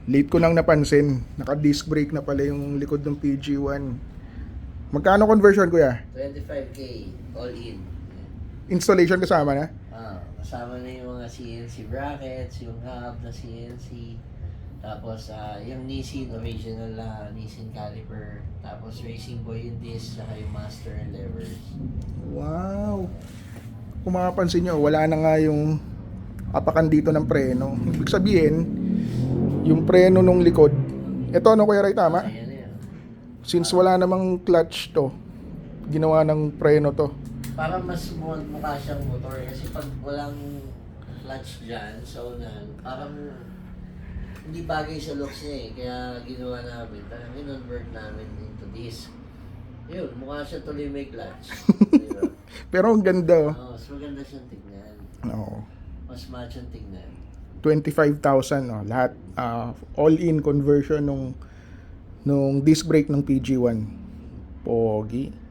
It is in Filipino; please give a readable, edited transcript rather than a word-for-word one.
Late ko nang napansin, naka-disc brake na pala yung likod ng PG1. Magkano conversion, kuya? 25K all in. Installation kasama na? Kasama na yung mga CNC brackets, yung hub na CNC, tapos yung Nissin original na Nissin caliper, tapos Racing Boy yung disc, saka yung master and levers. Wow! Kung makapansin nyo, wala na nga yung apakan dito ng preno. Ibig sabihin, yung preno nung likod, ito ano, Kuya Ray, tama? Ayan yan. Since wala namang clutch to, ginawa ng preno to. Para mas mukha siyang motor kasi pag walang clutch dyan sa unan, parang hindi bagay sa looks niya eh. Kaya ginawa namin, parang in-convert namin into this. Yun, mukha siya tuloy may clutch. Diba? Pero ang ganda, oh. Mas maganda siyang tignan. Oo. Mas match ang tignan. 25,000, no? Lahat, all-in conversion nung disc brake ng PG1. Pogi.